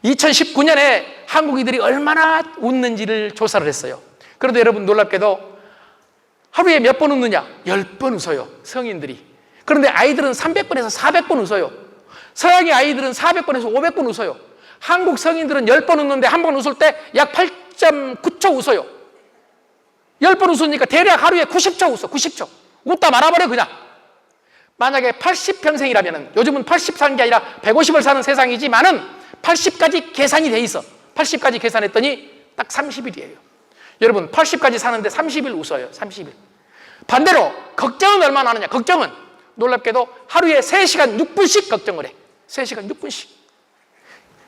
2019년에 한국인들이 얼마나 웃는지를 조사를 했어요. 그런데 여러분 놀랍게도 하루에 몇 번 웃느냐? 10번 웃어요, 성인들이. 그런데 아이들은 300번에서 400번 웃어요. 서양의 아이들은 400번에서 500번 웃어요. 한국 성인들은 10번 웃는데 한 번 웃을 때 약 8.9초 웃어요. 10번 웃으니까 대략 하루에 90초 웃어. 90초 웃다 말아버려 그냥. 만약에 80평생이라면, 요즘은 80 사는 게 아니라 150을 사는 세상이지만은 80까지 계산이 돼 있어. 80까지 계산했더니 딱 30일이에요 여러분 80까지 사는데 30일 웃어요. 30일. 반대로 걱정은 얼마나 하느냐? 걱정은 놀랍게도 하루에 3시간 6분씩 걱정을 해. 3시간 6분씩.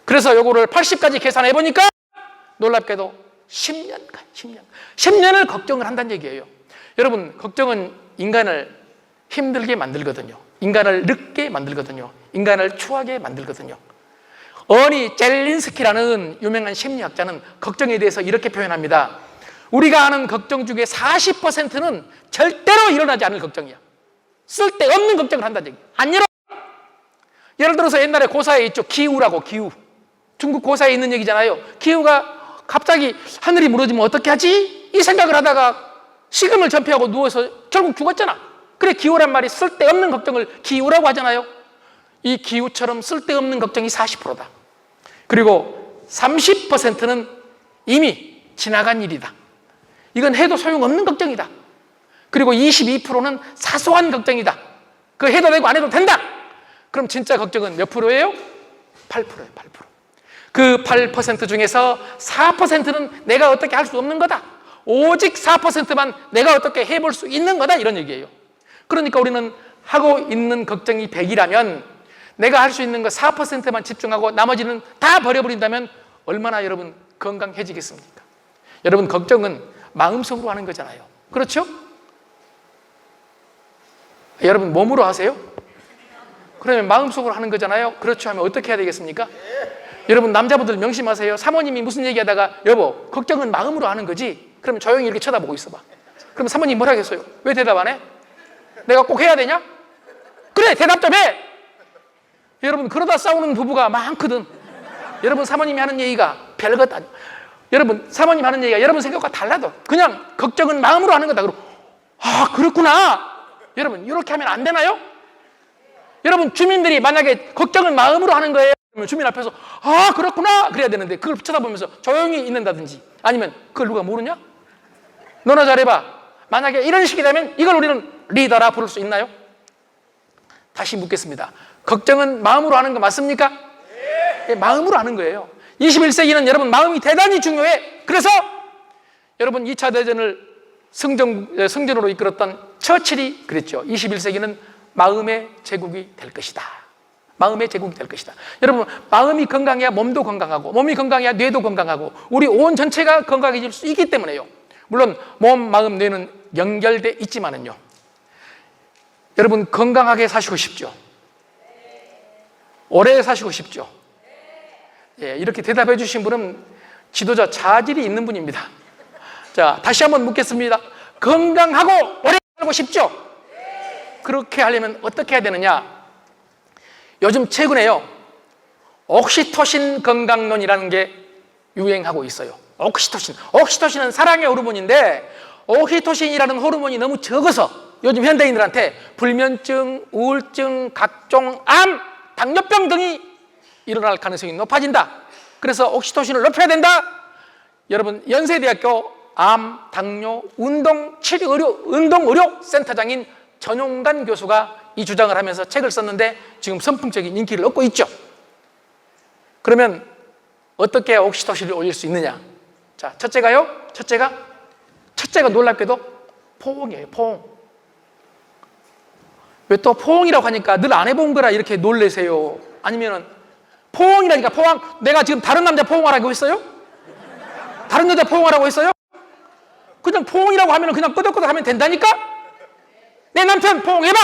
그래서 요거를 80까지 계산해 보니까 놀랍게도 10년을 걱정을 한다는 얘기예요. 여러분 걱정은 인간을 힘들게 만들거든요. 인간을 늙게 만들거든요. 인간을 추하게 만들거든요. 어니 젤린스키라는 유명한 심리학자는 걱정에 대해서 이렇게 표현합니다. 우리가 아는 걱정 중에 40%는 절대로 일어나지 않을 걱정이야. 쓸데없는 걱정을 한다는 얘기. 안 일어나. 예를 들어서 옛날에 고사에 있죠. 기우라고, 기우. 중국 고사에 있는 얘기잖아요. 기우가 갑자기 하늘이 무너지면 어떻게 하지? 이 생각을 하다가 식음을 전폐하고 누워서 결국 죽었잖아. 그래, 기우란 말이 쓸데없는 걱정을 기우라고 하잖아요. 이 기우처럼 쓸데없는 걱정이 40%다. 그리고 30%는 이미 지나간 일이다. 이건 해도 소용없는 걱정이다. 그리고 22%는 사소한 걱정이다. 그거 해도 되고 안 해도 된다. 그럼 진짜 걱정은 몇 프로예요? 8%예요. 8%. 그 8% 중에서 4%는 내가 어떻게 할 수 없는 거다. 오직 4%만 내가 어떻게 해볼 수 있는 거다. 이런 얘기예요. 그러니까 우리는 하고 있는 걱정이 100이라면 내가 할 수 있는 거 4%만 집중하고 나머지는 다 버려버린다면 얼마나 여러분 건강해지겠습니까? 여러분 걱정은 마음속으로 하는 거잖아요. 그렇죠? 여러분 몸으로 하세요? 그러면 마음속으로 하는 거잖아요. 그렇죠 하면 어떻게 해야 되겠습니까? 여러분 남자분들 명심하세요. 사모님이 무슨 얘기하다가 여보 걱정은 마음으로 하는 거지? 그러면 조용히 이렇게 쳐다보고 있어봐. 그럼 사모님 뭐라 하겠어요? 왜 대답 안 해? 내가 꼭 해야 되냐? 그래 대답 좀 해! 여러분 그러다 싸우는 부부가 많거든. 여러분 사모님이 하는 얘기가 별것 아니에요. 여러분 사모님 하는 얘기가 여러분 생각과 달라도 그냥 걱정은 마음으로 하는 거다. 그러고 아 그렇구나. 여러분 이렇게 하면 안 되나요? 여러분 주민들이 만약에 걱정은 마음으로 하는 거예요. 그러면 주민 앞에서 아 그렇구나 그래야 되는데 그걸 쳐다보면서 조용히 있는다든지 아니면 그걸 누가 모르냐? 너나 잘해봐. 만약에 이런 식이 되면 이걸 우리는 리더라 부를 수 있나요? 다시 묻겠습니다. 걱정은 마음으로 하는 거 맞습니까? 네, 마음으로 하는 거예요. 21세기는 여러분 마음이 대단히 중요해. 그래서 여러분 2차 대전을 승전으로 이끌었던 처칠이 그랬죠. 21세기는 마음의 제국이 될 것이다. 마음의 제국이 될 것이다. 여러분 마음이 건강해야 몸도 건강하고 몸이 건강해야 뇌도 건강하고 우리 온 전체가 건강해질 수 있기 때문에요. 물론 몸, 마음, 뇌는 연결돼 있지만은요. 여러분 건강하게 사시고 싶죠? 오래 사시고 싶죠? 예, 이렇게 대답해 주신 분은 지도자 자질이 있는 분입니다. 자, 다시 한번 묻겠습니다. 건강하고 오래 살고 싶죠? 그렇게 하려면 어떻게 해야 되느냐? 요즘 최근에요 옥시토신 건강론이라는 게 유행하고 있어요. 옥시토신은 사랑의 호르몬인데 옥시토신이라는 호르몬이 너무 적어서 요즘 현대인들한테 불면증, 우울증, 각종 암, 당뇨병 등이 일어날 가능성이 높아진다. 그래서 옥시토신을 높여야 된다. 여러분 연세대학교 암, 당뇨, 운동의료 센터장인 전용관 교수가 이 주장을 하면서 책을 썼는데 지금 선풍적인 인기를 얻고 있죠. 그러면 어떻게 옥시토신을 올릴 수 있느냐? 자, 첫째가 놀랍게도 포옹이에요. 포옹. 왜 또 포옹이라고 하니까 늘 안 해본 거라 이렇게 놀래세요? 아니면은 포옹이라니까 포옹. 내가 지금 다른 남자 포옹하라고 했어요? 다른 여자 포옹하라고 했어요? 그냥 포옹이라고 하면 그냥 끄덕끄덕 하면 된다니까? 내 남편 포옹해봐.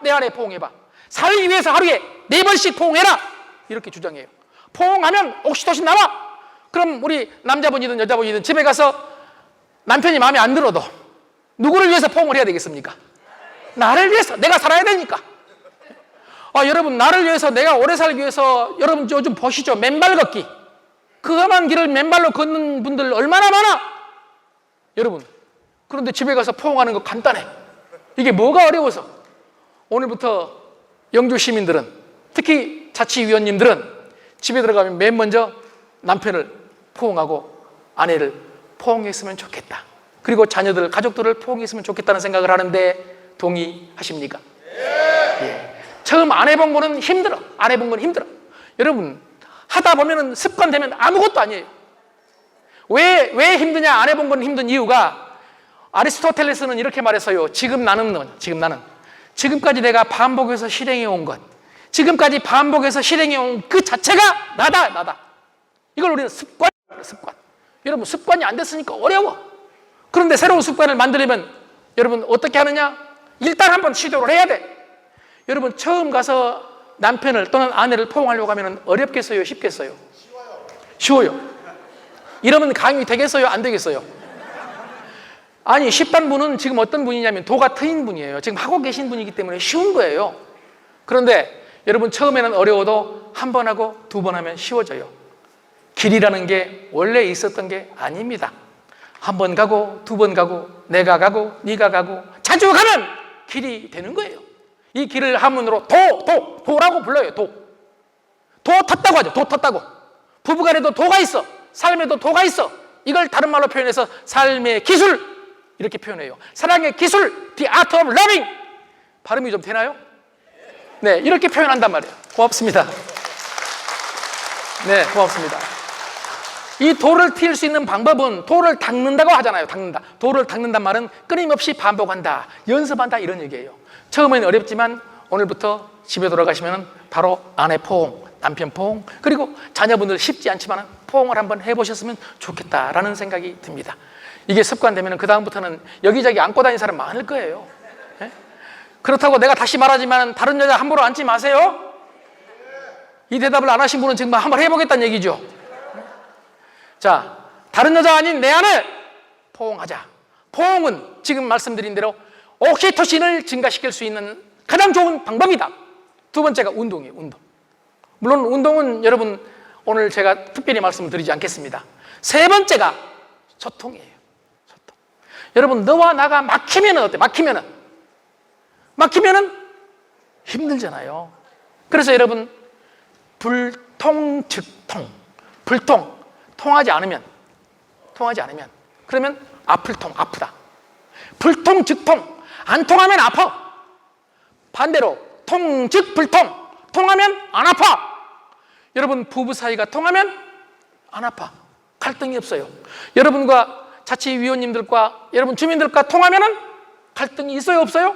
내 아내 포옹해봐. 살기 위해서 하루에 4번씩 포옹해라. 이렇게 주장해요. 포옹하면 옥시토신 나와. 그럼 우리 남자분이든 여자분이든 집에 가서 남편이 마음에 안 들어도 누구를 위해서 포옹을 해야 되겠습니까? 나를 위해서. 내가 살아야 되니까. 여러분 나를 위해서 내가 오래 살기 위해서 여러분 요즘 보시죠. 맨발 걷기. 그 험한 길을 맨발로 걷는 분들 얼마나 많아? 여러분, 그런데 집에 가서 포옹하는 거 간단해. 이게 뭐가 어려워서? 오늘부터 영주 시민들은, 특히 자치위원님들은 집에 들어가면 맨 먼저 남편을 포옹하고 아내를 포옹했으면 좋겠다. 그리고 자녀들, 가족들을 포옹했으면 좋겠다는 생각을 하는데 동의하십니까? 예. 처음 안 해본 거는 힘들어. 안 해본 건 힘들어. 여러분, 하다 보면 습관되면 아무것도 아니에요. 왜 힘드냐? 안 해본 건 힘든 이유가 아리스토텔레스는 이렇게 말했어요. 지금 나는 지금까지 내가 반복해서 실행해 온 것, 지금까지 반복해서 실행해 온 그 자체가 나다. 이걸 우리는 습관. 여러분, 습관이 안 됐으니까 어려워. 그런데 새로운 습관을 만들려면 여러분 어떻게 하느냐? 일단 한번 시도를 해야 돼. 여러분, 처음 가서 남편을 또는 아내를 포옹하려고 하면 어렵겠어요? 쉽겠어요? 쉬워요. 이러면 강의 되겠어요? 안 되겠어요? 아니, 쉽다는 분은 지금 어떤 분이냐면 도가 트인 분이에요. 지금 하고 계신 분이기 때문에 쉬운 거예요. 그런데 여러분, 처음에는 어려워도 한 번 하고 두 번 하면 쉬워져요. 길이라는 게 원래 있었던 게 아닙니다. 한 번 가고 두 번 가고 내가 가고 네가 가고 자주 가면 길이 되는 거예요. 이 길을 한문으로 도라고 불러요. 도 탔다고 하죠. 도 탔다고. 부부간에도 도가 있어. 삶에도 도가 있어. 이걸 다른 말로 표현해서 삶의 기술, 이렇게 표현해요. 사랑의 기술, the art of loving. 발음이 좀 되나요? 네, 이렇게 표현한단 말이에요. 고맙습니다. 네, 고맙습니다. 이 도를 틔울 수 있는 방법은 도를 닦는다고 하잖아요. 닦는다. 도를 닦는단 말은 끊임없이 반복한다, 연습한다, 이런 얘기예요. 처음에는 어렵지만 오늘부터 집에 돌아가시면 바로 아내 포옹, 남편 포옹, 그리고 자녀분들 쉽지 않지만 포옹을 한번 해보셨으면 좋겠다라는 생각이 듭니다. 이게 습관되면 그 다음부터는 여기저기 안고 다니는 사람 많을 거예요. 네? 그렇다고 내가 다시 말하지만 다른 여자 함부로 안지 마세요. 이 대답을 안 하신 분은 지금 한번 해보겠다는 얘기죠. 자, 다른 여자 아닌 내 아내 포옹하자. 포옹은 지금 말씀드린 대로 옥시토신을 증가시킬 수 있는 가장 좋은 방법이다. 두 번째가 운동이에요. 운동. 물론 운동은 여러분 오늘 제가 특별히 말씀을 드리지 않겠습니다. 세 번째가 소통이에요. 소통. 여러분, 너와 나가 막히면 어때? 막히면은 힘들잖아요. 그래서 여러분, 불통즉통. 불통. 통하지 않으면 그러면 아프다. 불통즉통. 안 통하면 아파. 반대로 통즉불통. 통하면 안 아파. 여러분, 부부 사이가 통하면 안 아파. 갈등이 없어요. 여러분과 자치위원님들과 여러분 주민들과 통하면은 갈등이 있어요, 없어요?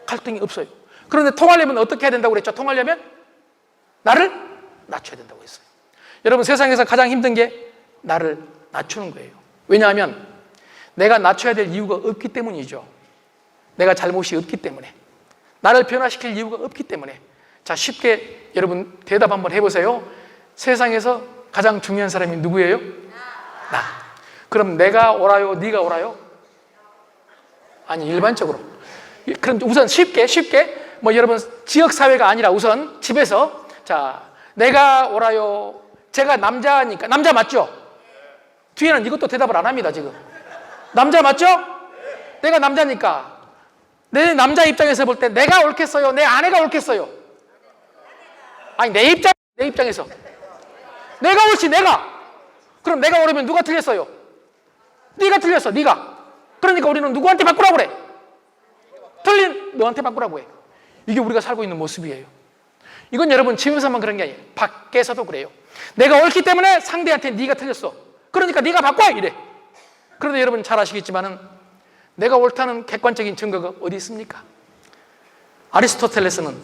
갈등이 없어요. 그런데 통하려면 어떻게 해야 된다고 그랬죠? 통하려면 나를 낮춰야 된다고 했어요. 여러분, 세상에서 가장 힘든 게 나를 낮추는 거예요. 왜냐하면 내가 낮춰야 될 이유가 없기 때문이죠. 내가 잘못이 없기 때문에. 나를 변화시킬 이유가 없기 때문에. 자, 쉽게 여러분 대답 한번 해보세요. 세상에서 가장 중요한 사람이 누구예요? 나. 그럼 내가 옳아요? 네가 옳아요? 아니, 일반적으로. 그럼 우선 쉽게 뭐 여러분 지역사회가 아니라 우선 집에서, 자, 내가 옳아요? 제가 남자니까. 남자 맞죠? 뒤에는 이것도 대답을 안 합니다. 지금 남자 맞죠? 내가 남자니까 내 남자 입장에서 볼 때 내가 옳겠어요? 내 아내가 옳겠어요? 아니, 내 입장에서 내가 옳지. 그럼 내가 옳으면 누가 틀렸어요? 네가 틀렸어. 네가. 그러니까 우리는 누구한테 바꾸라고 그래? 틀린 너한테 바꾸라고 해. 이게 우리가 살고 있는 모습이에요. 이건 여러분 집에서만 그런 게 아니에요. 밖에서도 그래요. 내가 옳기 때문에 상대한테 네가 틀렸어. 그러니까 네가 바꿔, 이래. 그런데 여러분 잘 아시겠지만은 내가 옳다는 객관적인 증거가 어디 있습니까? 아리스토텔레스는,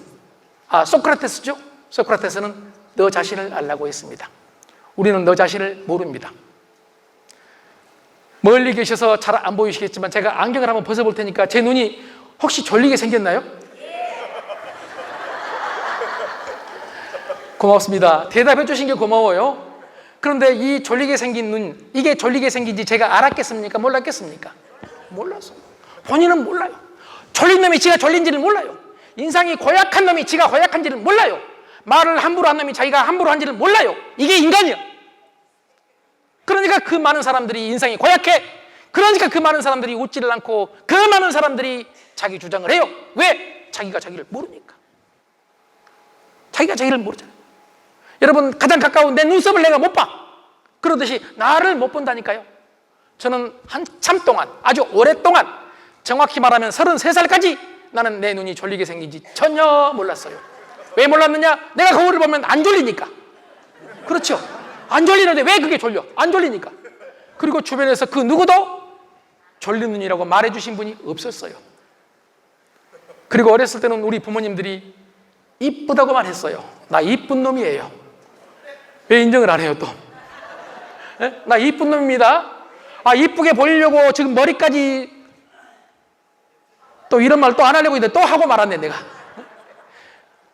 소크라테스죠? 소크라테스는 너 자신을 알라고 했습니다. 우리는 너 자신을 모릅니다. 멀리 계셔서 잘 안 보이시겠지만 제가 안경을 한번 벗어볼 테니까 제 눈이 혹시 졸리게 생겼나요? 고맙습니다. 대답해 주신 게 고마워요. 그런데 이 졸리게 생긴 눈, 이게 졸리게 생긴지 제가 알았겠습니까? 몰랐겠습니까? 몰랐어요. 본인은 몰라요. 졸린 놈이 지가 졸린지를 몰라요. 인상이 고약한 놈이 지가 고약한지를 몰라요. 말을 함부로 한 놈이 자기가 함부로 한지를 몰라요. 이게 인간이야. 그러니까 그 많은 사람들이 인상이 고약해. 그러니까 그 많은 사람들이 웃지를 않고 그 많은 사람들이 자기 주장을 해요. 왜? 자기가 자기를 모르니까. 자기가 자기를 모르잖아요. 여러분, 가장 가까운 내 눈썹을 내가 못 봐. 그러듯이 나를 못 본다니까요. 저는 한참 동안, 아주 오랫동안, 정확히 말하면 33살까지 나는 내 눈이 졸리게 생긴지 전혀 몰랐어요. 왜 몰랐느냐? 내가 거울을 보면 안 졸리니까. 그렇죠. 안 졸리는데 왜 그게 졸려? 안 졸리니까. 그리고 주변에서 그 누구도 졸린 눈이라고 말해주신 분이 없었어요. 그리고 어렸을 때는 우리 부모님들이 이쁘다고만 했어요. 나 이쁜 놈이에요. 왜 인정을 안 해요 또? 네? 나 이쁜 놈입니다. 아, 이쁘게 보이려고 지금 머리까지 또 이런 말 또 안 하려고 했는데 또 하고 말았네 내가.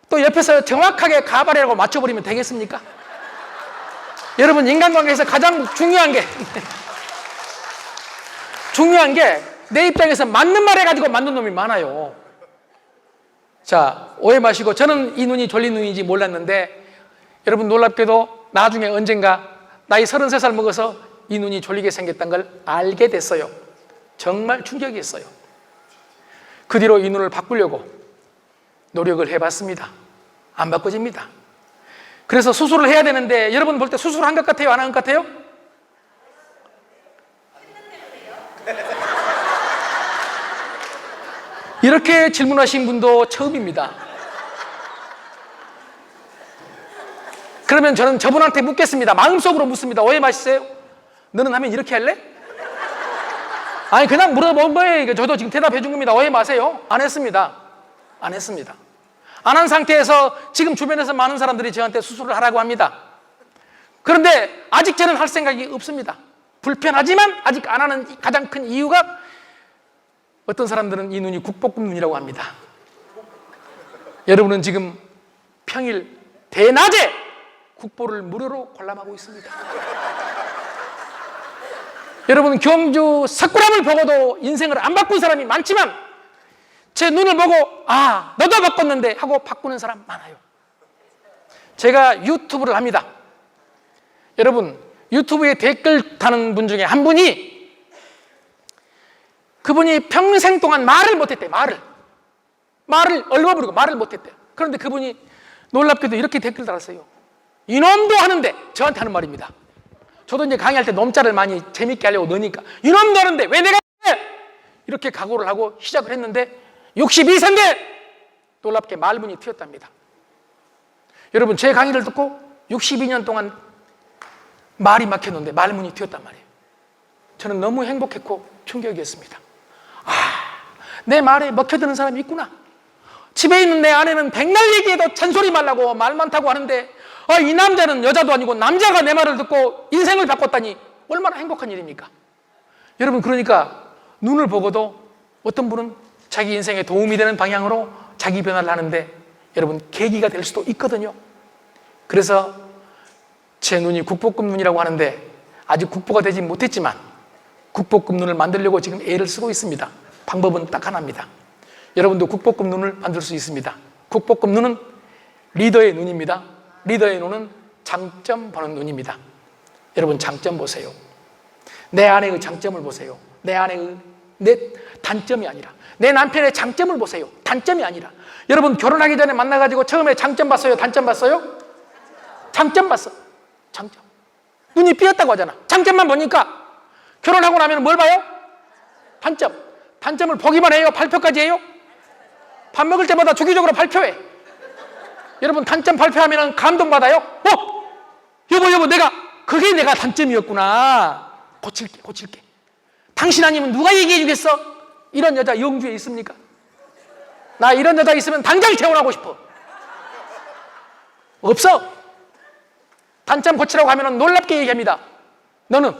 또 옆에서 정확하게 가발이라고 맞춰버리면 되겠습니까? 여러분, 인간관계에서 가장 중요한 게 내 입장에서 맞는 말 해가지고 맞는 놈이 많아요. 자, 오해 마시고, 저는 이 눈이 졸린 눈인지 몰랐는데 여러분, 놀랍게도 나중에 언젠가 나이 33살 먹어서 이 눈이 졸리게 생겼다는 걸 알게 됐어요. 정말 충격이었어요. 그 뒤로 이 눈을 바꾸려고 노력을 해봤습니다. 안 바꿔집니다. 그래서 수술을 해야 되는데, 여러분 볼 때 수술한 것 같아요? 안 한 것 같아요? 이렇게 질문하신 분도 처음입니다. 그러면 저는 저분한테 묻겠습니다. 마음속으로 묻습니다. 오해 마시세요? 너는 하면 이렇게 할래? 아니, 그냥 물어본 거예요. 저도 지금 대답해 준 겁니다. 오해 마세요. 안 했습니다. 안 했습니다. 안 한 상태에서 지금 주변에서 많은 사람들이 저한테 수술을 하라고 합니다. 그런데 아직 저는 할 생각이 없습니다. 불편하지만 아직 안 하는 가장 큰 이유가, 어떤 사람들은 이 눈이 국볶음 눈이라고 합니다. 여러분은 지금 평일 대낮에 국보를 무료로 관람하고 있습니다. 여러분, 경주 석굴암을 보고도 인생을 안 바꾼 사람이 많지만 제 눈을 보고 아, 너도 바꿨는데 하고 바꾸는 사람 많아요. 제가 유튜브를 합니다. 여러분, 유튜브에 댓글 다는 분 중에 한 분이, 그분이 평생 동안 말을 못했대요. 말을 얼버무리고 말을 못했대요. 그런데 그분이 놀랍게도 이렇게 댓글 달았어요. 이놈도 하는데, 저한테 하는 말입니다. 저도 이제 강의할 때 놈자를 많이 재밌게 하려고 넣으니까, 이놈도 하는데 왜 내가 해? 이렇게 각오를 하고 시작을 했는데 62세인데 놀랍게 말문이 트였답니다. 여러분, 제 강의를 듣고 62년 동안 말이 막혔는데 말문이 트였단 말이에요. 저는 너무 행복했고 충격이었습니다. 아, 내 말에 먹혀드는 사람이 있구나. 집에 있는 내 아내는 백날 얘기해도 잔소리 말라고 말 많다고 하는데, 아, 이 남자는 여자도 아니고 남자가 내 말을 듣고 인생을 바꿨다니 얼마나 행복한 일입니까? 여러분, 그러니까 눈을 보고도 어떤 분은 자기 인생에 도움이 되는 방향으로 자기 변화를 하는데, 여러분, 계기가 될 수도 있거든요. 그래서 제 눈이 국보급 눈이라고 하는데 아직 국보가 되지 못했지만 국보급 눈을 만들려고 지금 애를 쓰고 있습니다. 방법은 딱 하나입니다. 여러분도 국보급 눈을 만들 수 있습니다. 국보급 눈은 리더의 눈입니다. 리더의 눈은 장점 보는 눈입니다. 여러분, 장점 보세요. 내 아내의 장점을 보세요. 내 단점이 아니라 내 남편의 장점을 보세요. 단점이 아니라. 여러분, 결혼하기 전에 만나가지고 처음에 장점 봤어요? 단점 봤어요? 장점 봤어. 장점. 눈이 삐었다고 하잖아. 장점만 보니까 결혼하고 나면 뭘 봐요? 단점. 단점을 보기만 해요? 발표까지 해요? 밥 먹을 때마다 주기적으로 발표해. 여러분, 단점 발표하면 감동받아요? 여보, 그게 내가 단점이었구나. 고칠게. 당신 아니면 누가 얘기해 주겠어? 이런 여자 영주에 있습니까? 나 이런 여자 있으면 당장 재혼하고 싶어. 없어. 단점 고치라고 하면 놀랍게 얘기합니다. 너는.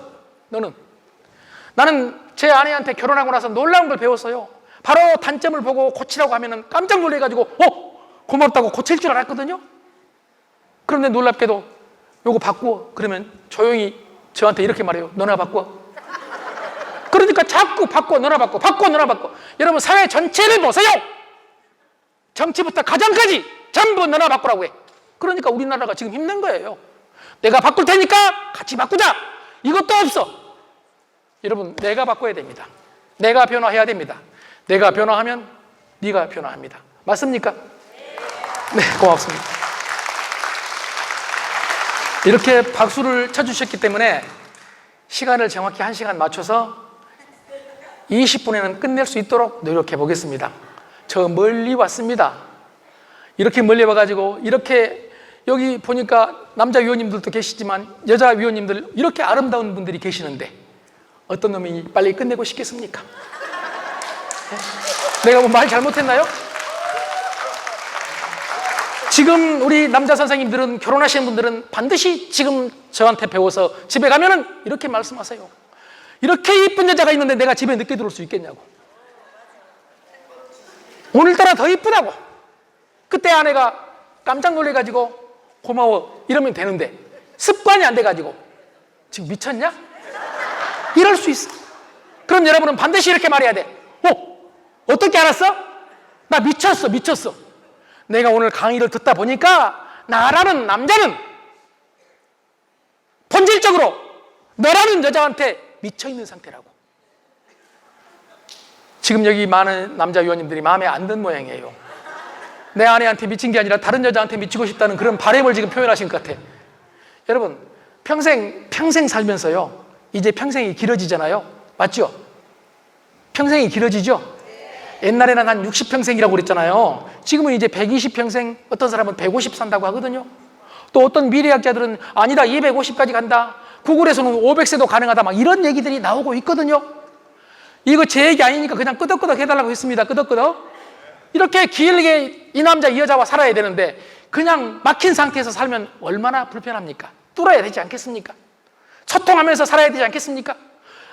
나는 제 아내한테 결혼하고 나서 놀라운 걸 배웠어요. 바로 단점을 보고 고치라고 하면 깜짝 놀래가지고 고맙다고 고칠 줄 알았거든요. 그런데 놀랍게도 요거 바꾸어. 그러면 조용히 저한테 이렇게 말해요. 너나 바꾸어. 그러니까 자꾸 바꿔, 너나 바꿔. 여러분, 사회 전체를 보세요. 정치부터 가정까지 전부 너나 바꾸라고 해. 그러니까 우리나라가 지금 힘든 거예요. 내가 바꿀 테니까 같이 바꾸자. 이것도 없어. 여러분, 내가 바꿔야 됩니다. 내가 변화해야 됩니다. 내가 변화하면 네가 변화합니다. 맞습니까? 네, 고맙습니다. 이렇게 박수를 쳐주셨기 때문에 시간을 정확히 1시간 맞춰서 20분에는 끝낼 수 있도록 노력해 보겠습니다. 저 멀리 왔습니다. 이렇게 멀리 와가지고 이렇게 여기 보니까 남자 위원님들도 계시지만 여자 위원님들 이렇게 아름다운 분들이 계시는데 어떤 놈이 빨리 끝내고 싶겠습니까? 네? 내가 뭐 말 잘못했나요? 지금 우리 남자 선생님들은, 결혼하시는 분들은 반드시 지금 저한테 배워서 집에 가면은 이렇게 말씀하세요. 이렇게 이쁜 여자가 있는데 내가 집에 늦게 들어올 수 있겠냐고. 오늘따라 더 이쁘다고. 그때 아내가 깜짝 놀래가지고 고마워 이러면 되는데 습관이 안 돼가지고 지금 미쳤냐? 이럴 수 있어. 그럼 여러분은 반드시 이렇게 말해야 돼. 어떻게 알았어? 나 미쳤어. 내가 오늘 강의를 듣다 보니까 나라는 남자는 본질적으로 너라는 여자한테 미쳐있는 상태라고. 지금 여기 많은 남자 위원님들이 마음에 안 든 모양이에요. 내 아내한테 미친 게 아니라 다른 여자한테 미치고 싶다는 그런 바램을 지금 표현하신 것 같아. 여러분, 평생 살면서요, 이제 평생이 길어지잖아요. 맞죠? 평생이 길어지죠? 옛날에는 한 60평생이라고 그랬잖아요. 지금은 이제 120평생, 어떤 사람은 150 산다고 하거든요. 또 어떤 미래학자들은 아니다, 250까지 간다. 구글에서는 500세도 가능하다. 막 이런 얘기들이 나오고 있거든요. 이거 제 얘기 아니니까 그냥 끄덕끄덕 해달라고 했습니다. 끄덕끄덕. 이렇게 길게 이 남자 이 여자와 살아야 되는데 그냥 막힌 상태에서 살면 얼마나 불편합니까? 뚫어야 되지 않겠습니까? 소통하면서 살아야 되지 않겠습니까?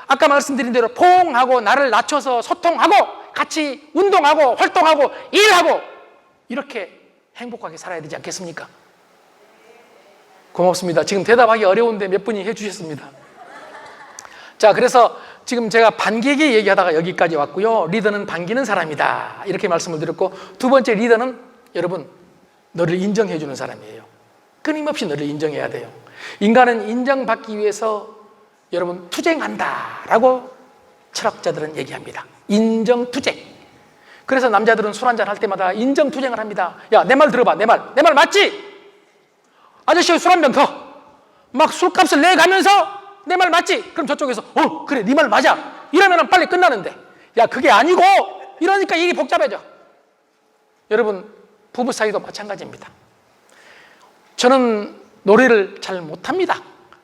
아까 말씀드린 대로 포옹하고 나를 낮춰서 소통하고 같이 운동하고 활동하고 일하고 이렇게 행복하게 살아야 되지 않겠습니까? 고맙습니다. 지금 대답하기 어려운데 몇 분이 해주셨습니다. 자, 그래서 지금 제가 반기게 얘기하다가 여기까지 왔고요. 리더는 반기는 사람이다, 이렇게 말씀을 드렸고, 두 번째 리더는 여러분, 너를 인정해 주는 사람이에요. 끊임없이 너를 인정해야 돼요. 인간은 인정받기 위해서 여러분 투쟁한다라고 철학자들은 얘기합니다. 인정투쟁. 그래서 남자들은 술 한잔 할 때마다 인정투쟁을 합니다. 야, 내 말 들어봐. 내 말 맞지? 아저씨 술 한 병 더. 막 술값을 내가면서 내 말 맞지? 그럼 저쪽에서 그래, 네 말 맞아. 이러면 빨리 끝나는데, 야, 그게 아니고 이러니까 일이 복잡해져. 여러분, 부부 사이도 마찬가지입니다. 저는 노래를 잘 못합니다.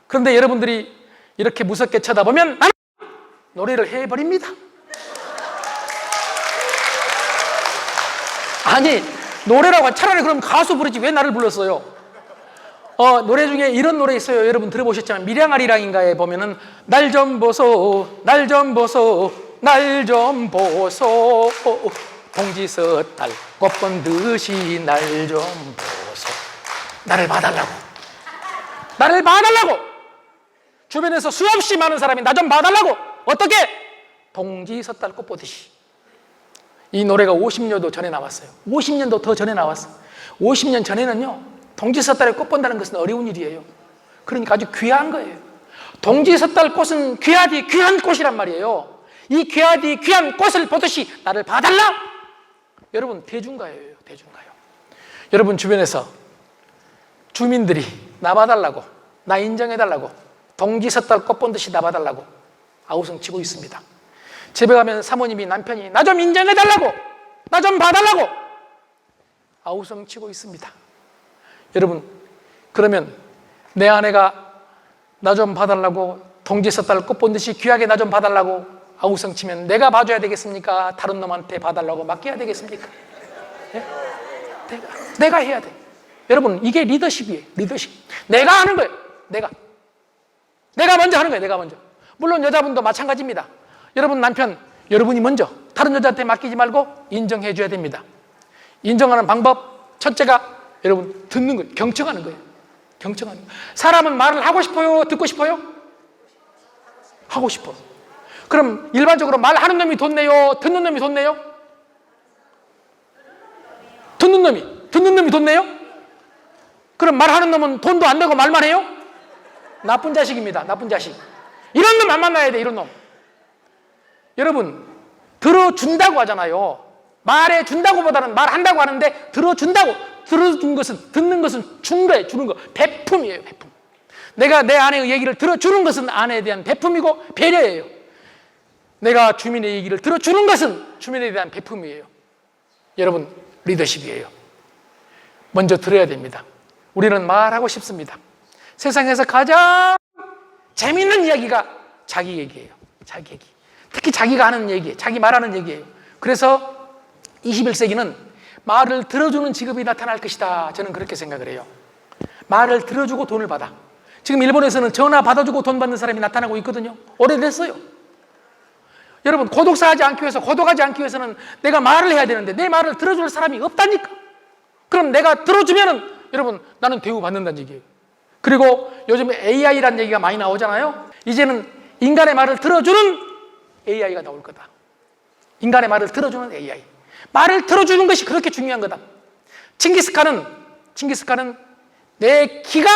그런데 여러분들이 이렇게 무섭게 쳐다보면 나는 노래를 해버립니다. 아니, 노래라고 차라리 그럼 가수 부르지 왜 나를 불렀어요? 노래 중에 이런 노래 있어요. 여러분 들어보셨지만 밀양아리랑인가에 보면은 날 좀 보소, 날 좀 보소, 날 좀 보소, 동지서달 꽃본 듯이 날 좀 보소. 나를 봐달라고. 나를 봐달라고. 주변에서 수없이 많은 사람이 나 좀 봐달라고. 어떻게? 동지서달 꽃 보듯이. 이 노래가 50년도 전에 나왔어요. 50년도 더 전에 나왔어요. 50년 전에는요, 동지서달에 꽃 본다는 것은 어려운 일이에요. 그러니까 아주 귀한 거예요. 동지서달 꽃은 귀하디 귀한 꽃이란 말이에요. 이 귀하디 귀한 꽃을 보듯이 나를 봐달라. 여러분, 대중가요예요. 대중가요. 여러분 주변에서 주민들이 나 봐달라고, 나 인정해달라고, 동지서달 꽃 본 듯이 나 봐달라고 아우성 치고 있습니다. 집에 가면 사모님이, 남편이 나 좀 인정해달라고, 나 좀 봐달라고 아우성 치고 있습니다. 여러분, 그러면 내 아내가 나 좀 봐달라고, 동지서달 꽃 본 듯이 귀하게 나 좀 봐달라고 아우성 치면 내가 봐줘야 되겠습니까? 다른 놈한테 봐달라고 맡겨야 되겠습니까? 네? 내가 해야 돼. 여러분, 이게 리더십이에요. 리더십. 내가 하는 거예요. 내가 먼저 하는 거예요. 내가 먼저. 물론 여자분도 마찬가지입니다. 여러분 남편, 여러분이 먼저 다른 여자한테 맡기지 말고 인정해 줘야 됩니다. 인정하는 방법, 첫째가 여러분 듣는 거예요. 경청하는 거예요. 경청하는 거예요. 사람은 말을 하고 싶어요? 듣고 싶어요? 하고 싶어. 그럼 일반적으로 말하는 놈이 돈 내요? 듣는 놈이 돈 내요? 듣는 놈이 돈 내요? 그럼 말하는 놈은 돈도 안 내고 말만 해요? 나쁜 자식입니다. 나쁜 자식. 이런 놈 안 만나야 돼, 이런 놈. 여러분, 들어준다고 하잖아요. 말해준다고 보다는 말한다고 하는데 들어준다고. 들어준 것은, 듣는 것은 준 거예요. 주는 거. 베품이에요, 베품. 내가 내 아내의 얘기를 들어주는 것은 아내에 대한 베품이고 배려예요. 내가 주민의 얘기를 들어주는 것은 주민에 대한 베품이에요. 여러분, 리더십이에요. 먼저 들어야 됩니다. 우리는 말하고 싶습니다. 세상에서 가장 재미있는 이야기가 자기 얘기예요. 자기 얘기. 특히 자기가 하는 얘기, 자기 말하는 얘기예요. 그래서 21세기는 말을 들어주는 직업이 나타날 것이다. 저는 그렇게 생각을 해요. 말을 들어주고 돈을 받아. 지금 일본에서는 전화 받아주고 돈 받는 사람이 나타나고 있거든요. 오래됐어요. 여러분, 고독사하지 않기 위해서, 고독하지 않기 위해서는 내가 말을 해야 되는데 내 말을 들어줄 사람이 없다니까. 그럼 내가 들어주면은 여러분, 나는 대우받는다는 얘기예요. 그리고 요즘 AI라는 얘기가 많이 나오잖아요. 이제는 인간의 말을 들어주는 AI가 나올 거다. 인간의 말을 들어주는 AI. 말을 들어주는 것이 그렇게 중요한 거다. 칭기스칸은 내 귀가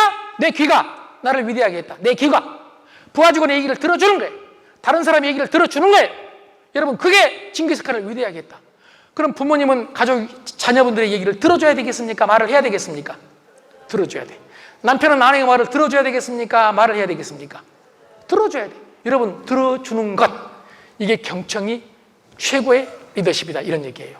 나를 위대하게 했다. 내 귀가. 부하직원의 얘기를 들어주는 거예요. 다른 사람의 얘기를 들어주는 거예요. 여러분, 그게 칭기스칸을 위대하게 했다. 그럼 부모님은 가족, 자녀분들의 얘기를 들어줘야 되겠습니까? 말을 해야 되겠습니까? 들어줘야 돼. 남편은 아내의 말을 들어줘야 되겠습니까? 말을 해야 되겠습니까? 들어줘야 돼. 여러분, 들어주는 것, 이게 경청이 최고의 리더십이다, 이런 얘기예요.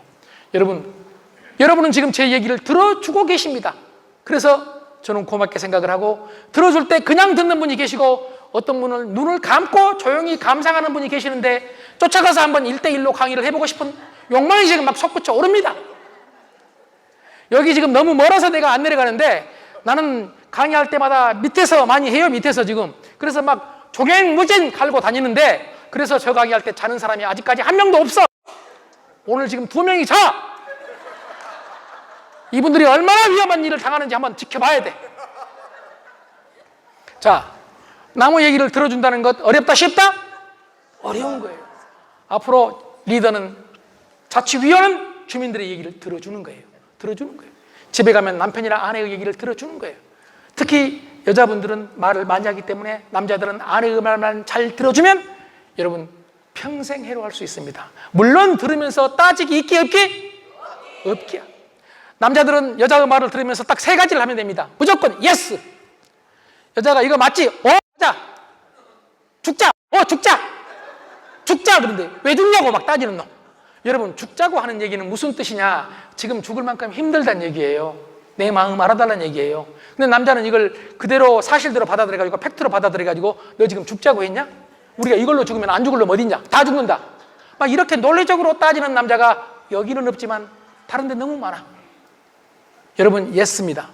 여러분은 지금 제 얘기를 들어주고 계십니다. 그래서 저는 고맙게 생각을 하고, 들어줄 때 그냥 듣는 분이 계시고, 어떤 분은 눈을 감고 조용히 감상하는 분이 계시는데, 쫓아가서 한번 1대1로 강의를 해보고 싶은 욕망이 지금 막 솟구쳐 오릅니다. 여기 지금 너무 멀어서 내가 안 내려가는데, 나는 강의할 때마다 밑에서 많이 해요, 밑에서 지금. 그래서 막 조갱무진 갈고 다니는데, 그래서 저 강의할 때 자는 사람이 아직까지 한 명도 없어. 오늘 지금 2명이 자. 이분들이 얼마나 위험한 일을 당하는지 한번 지켜봐야 돼. 자, 나무 얘기를 들어준다는 것 어렵다, 쉽다? 어려운 거예요. 앞으로 리더는, 자치위원은 주민들의 얘기를 들어주는 거예요. 들어주는 거예요. 집에 가면 남편이나 아내의 얘기를 들어주는 거예요. 특히 여자분들은 말을 많이 하기 때문에 남자들은 아내의 말만 잘 들어주면 여러분 평생 해로할 수 있습니다. 물론 들으면서 따지기 있기 없기? 없기야. 남자들은 여자의 말을 들으면서 딱 3가지를 하면 됩니다. 무조건 예스. 여자가 이거 맞지? 맞아. 죽자. 죽자. 죽자. 그런데 왜 죽냐고 막 따지는 놈. 여러분, 죽자고 하는 얘기는 무슨 뜻이냐? 지금 죽을 만큼 힘들다는 얘기예요. 내 마음 알아달라는 얘기예요. 근데 남자는 이걸 그대로 사실대로 받아들여가지고, 팩트로 받아들여가지고, 너 지금 죽자고 했냐? 우리가 이걸로 죽으면 안 죽을 놈 어딨냐? 다 죽는다. 막 이렇게 논리적으로 따지는 남자가 여기는 없지만 다른 데 너무 많아. 여러분, 예스입니다.